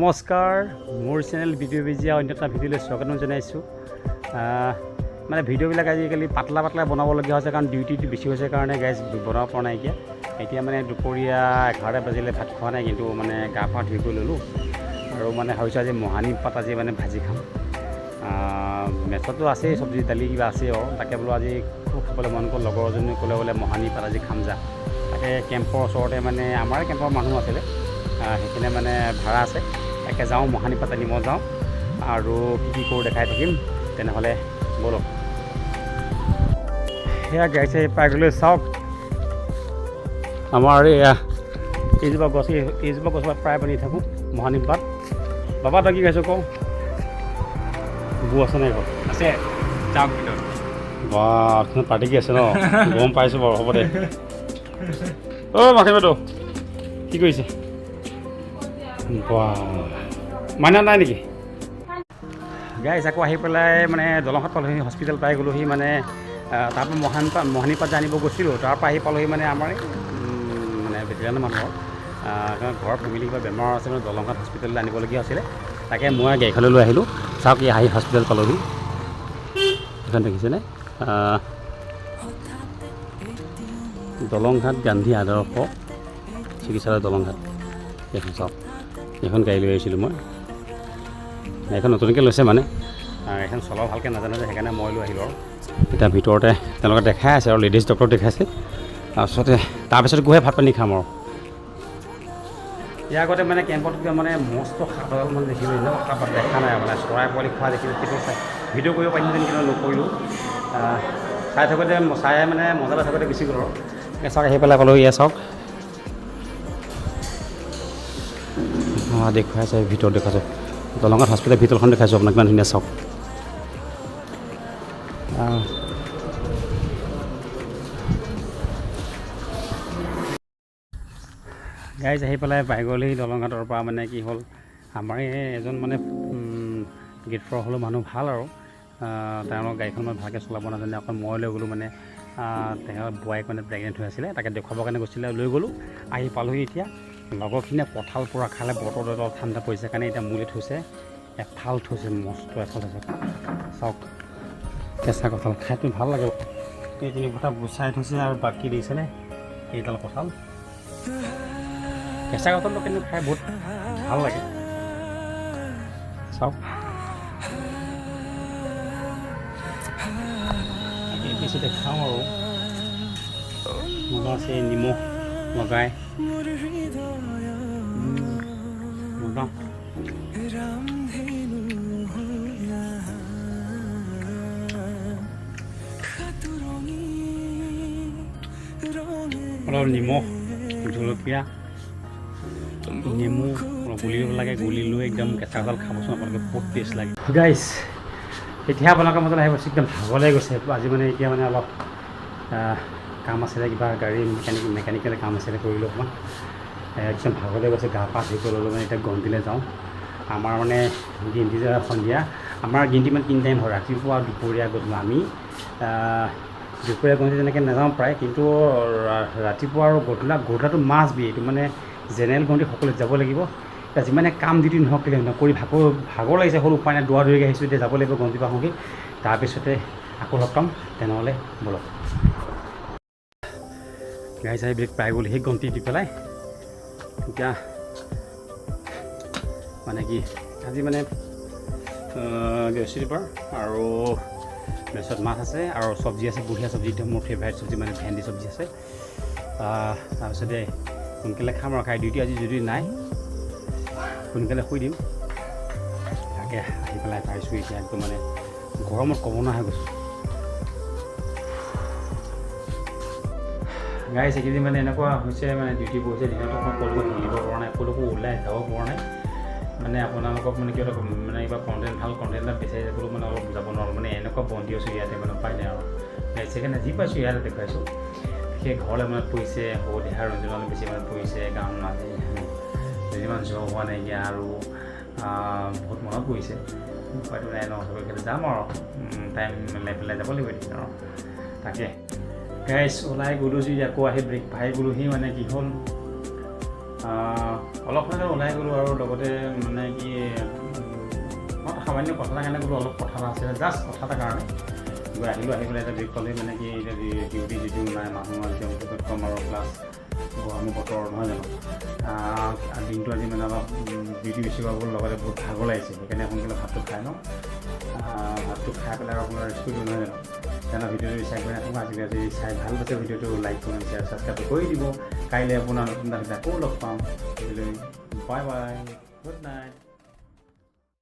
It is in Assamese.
নমস্কাৰ মোৰ চেনেল ভিডিঅ' বিজিয়া অন্য এটা ভিডিঅ'লৈ স্বাগতম জনাইছোঁ। মানে ভিডিঅ'বিলাক আজিকালি পাতলা বনাবলগীয়া হৈছে কাৰণ ডিউটিটো বেছি হৈছে কাৰণে গাইজ বনাব পৰা নাই। এতিয়া মানে দুপৰীয়া 11টা বাজিলে ভাত খোৱা নাই, কিন্তু মানে গা পা ধুই কৰি ল'লোঁ আৰু মানে ভাবিছোঁ আজি মহানি পাত আজি মানে ভাজি খাম। মেচতো আছেই চব্জি দালি কিবা আছেই আৰু তাকে বোলো আজি খুব খাবলৈ মন গ'ল। লগৰ এজনীয়ে ক'লে বোলে মহানি পাত আজি খাম যা। তাকে কেম্পৰ ওচৰতে মানে আমাৰ কেম্পৰ মানুহ আছিলে, সেইখিনি মানে ভাড়া আছে। তাকে যাওঁ মহানি পাত আনিব যাওঁ আৰু কি কৰোঁ দেখাই থাকিম। তেনেহ'লে ব'লক। সেয়া গাইছে পাই গ'লে চাওক আমাৰ এইজোপা গছ প্ৰায় পানী থাকোঁ মহানি পাত। বাবা তই কি খাইছ কওঁ? গু আছে নাই ঘৰত? আছে যাওক ভিতৰত। বা পাৰ্টি কি আছে ন? গম পাইছোঁ বাৰু, হ'ব দে। অ' মাখি বাইদেউ কি কৰিছে? বা মাইনা নাই নেকি? গাইছ আকৌ আহি পেলাই মানে দলংঘাট পালোহি, হস্পিটেল পাই গ'লোহি। মানে তাৰপৰা মহানি পাত জানিব গৈছিলোঁ, তাৰপৰা আহি পালোহি মানে আমাৰ মানে বেটেলিয়ানৰ মানুহৰ ঘৰৰ ফেমিলি কিবা বেমাৰ আছে মানে দলংঘাট হস্পিটেললৈ আনিবলগীয়া আছিলে। তাকে মই গাড়ীখনলৈ লৈ আহিলোঁ। চাওক কি আহি হস্পিটেল পালোহি। এইখন দেখিছেনে? দলংঘাট গান্ধী আদৰ্শ চিকিৎসালয় দলংঘাট। এইখন চাওক, এইখন গাড়ী লৈ আহিছিলোঁ মই। এইখন নতুনকৈ লৈছে মানে, এইখন চলাব ভালকৈ নাজানে যে, সেইকাৰণে মই লৈ আহিলোঁ। আৰু এতিয়া ভিতৰতে তেওঁলোকে দেখাই আছে আৰু লেডিজ ডক্টৰ দেখাইছে। তাৰপিছতে গৈহে ভাত পানী খাম আৰু। ইয়াৰ আগতে মানে কেম্পত মানে মস্ত সাপডাল মানে দেখিলোঁ, এনেকুৱা দেখা নাই মানে চৰাই পোৱালি খোৱা দেখিলোঁ। সেইটো চাই ভিডিঅ' কৰিব পাৰিলোঁ কিন্তু নকৰিলোঁ। চাই মানে মজা লৈ থাকোঁতে গুচি গ'ল আৰু। চাওক আহি পেলাই পালোঁ, ইয়ে চাওক দেখুৱাইছে ভিতৰত, দেখুৱাইছে দলংঘাট হস্পিটেলৰ ভিতৰখন দেখাইছোঁ আপোনাক, ইমান ধুনীয়া। চাওক গাইজ আহি পেলাই পাই গ'লহি দলংঘাটৰ পৰা। মানে কি হ'ল, আমাৰ এজন মানে গেট ফ'ৰ হ'লেও মানুহ ভাল আৰু তেওঁলোকৰ গাড়ীখন মই ভালকৈ চলাব নাজানে। অকল মই লৈ গ'লোঁ মানে তেওঁৰ বোৱাৰীক মানে প্ৰেগনেণ্ট হৈ আছিলে, তাকে দেখুৱাবৰ কাৰণে গৈছিলে, লৈ গ'লোঁ। আহি পালোহি এতিয়া। লগৰখিনিয়ে কঁঠাল পূৰা খালে, বতৰটো অলপ ঠাণ্ডা পৰিছে কাৰণে এতিয়া মোলে থৈছে, এফাল থৈছে, মস্ত এফাল থৈছে। চাওক কেঁচা কঁঠাল খাইতো ভাল লাগে। এই তিনি কথা গুচাই থৈছে আৰু বাকী দিছেনে এইডাল কঁঠাল। কেঁচা কঁঠালটো কিন্তু খাই বহুত ভাল লাগে। চাওক পিছতে খাওঁ আৰু মজা আছে, নিমখ লগাই মজা। অলপ নিমখ, জলকীয়া, নেমু অলপ গুলি ল'ব লাগে। গুলি লৈ একদম কেঁচা কঁঠাল খাবচোন, আপোনালোকে বহুত টেষ্ট লাগে। গাইছ এতিয়া আপোনালোকৰ মাজত আহিব, একদম ভাগলৈ গৈছে আজি। মানে এতিয়া মানে অলপ কাম আছিলে, কিবা গাড়ী মেকানিকেল কাম আছিলে, কৰিলোঁ অকণমান। একদম ভাগলৈ গৈছে, গা পা ধুই ল'লোঁ। মানে এতিয়া গন্তিলৈ যাওঁ। আমাৰ মানে গিন্তি সন্ধিয়া, আমাৰ গিন্তি মানে 3 টাইম হয়, ৰাতিপুৱা দুপৰীয়া গধূলি। আমি দুপৰীয়া গন্তি তেনেকৈ নাযাওঁ প্ৰায়, কিন্তু ৰাতিপুৱা আৰু গধূলাটো মাছ বি, এইটো মানে জেনেৰেল গন্তি সকলোৱে যাব লাগিব। এতিয়া যিমানে কাম ডিউটি নহওক কেলৈ নকৰি ভাগৰ লাগিছে, হ'ল উপায় নাই, দৌৰিকৈ আহিছোঁ। এতিয়া যাব লাগিব গন্তি পৰা আহোঁগৈ, তাৰপিছতে আকৌ লগ পাম। তেনেহ'লে ব'লক। গাড়ী চাড়ী ব্ৰেক পাই গ'ল সেই গন্তি দি পেলাই। এতিয়া মানে কি আজি মানে বৃহস্পতিবাৰ আৰু তাৰপিছত মাছ আছে আৰু চব্জি আছে, বঢ়িয়া চব্জি, একদম মোৰ ফেভাৰিট চব্জি মানে ভেন্দি চব্জি আছে। তাৰপিছতে সোনকালে খাম আৰু খাই। ডিউটি আজি যদি নাই সোনকালে শুই দিম। তাকে আহি পেলাই পাইছোঁ এতিয়া, একদম মানে গৰমত ক'ব নোৱাৰা হৈ গৈছোঁ। গাইছ এইকেইদিন মানে এনেকুৱা হৈছে, মানে ডিউটি বহিছে, দিনতো মই ক'লৈকো মিলিব পৰা নাই, ক'লৈকো ওলাই যাব পৰা নাই। মানে আপোনালোকক মানে কিবা এটা মানে কিবা ভাল কণ্টেণ্ট এটা বিচাৰি যাবলৈ মানে অলপ যাব নোৱাৰোঁ। মানে এনেকুৱা বন্দি আছোঁ ইয়াতে, মানে উপায় নাই আৰু। সেইকাৰণে যি পাইছোঁ ইয়াতে দেখুৱাইছোঁ। সেই ঘৰলৈ মনত পৰিছে, দেহা ৰঞ্জনলৈ বেছি মনত পৰিছে, কাৰণ আজি যিমান জ্বৰ হোৱা নাইকিয়া আৰু বহুত মনত পৰিছে। উপায়টো নাই ন, চবকে যাম আৰু টাইম মিলাই পেলাই যাব লাগিব এতিয়া আৰু। তাকে গাইছ ওলাই গ'লোঁ যি আকৌ আহি ব্ৰেক পাই গ'লোহি। মানে কি হ'ল অলপ সময় ওলাই গ'লোঁ আৰু লগতে মানে কি মই সামান্য কথা এটা কাৰণে গ'লোঁ অলপ কথা এটা আছিলে জাষ্ট কথা এটা কাৰণে গৈ আহিলোঁ আহি পেলাই এতিয়া ক'লে মানে কি এতিয়া ডিউটি যিটো নাই মানুহ তেওঁলোকে কম আৰু প্লাছ গৰমৰ বতৰ নহয় জানো দিনটো আজি মানে অলপ ডিউটি বেছি হোৱাৰ লগতে বহুত ভাগৰ লাগিছে সেইকাৰণে সোনকালে ভাতটো খাই লওঁ ভাতটো খাই পেলাই আৰু আপোনাৰ ৰেষ্ট কৰি দিওঁ নহয় জানো তেনে ভিডিঅ'টো চাই কৰি নাথাকোঁ আজি চাই ভাল পাইছে ভিডিঅ'টো লাইক কমেণ্ট শ্বেয়াৰ ছাবস্ক্ৰাইব কৰি দিব কাইলৈ আপোনাৰ নতুন এটা আকৌ লগ পাম বাই বাই গুড নাইট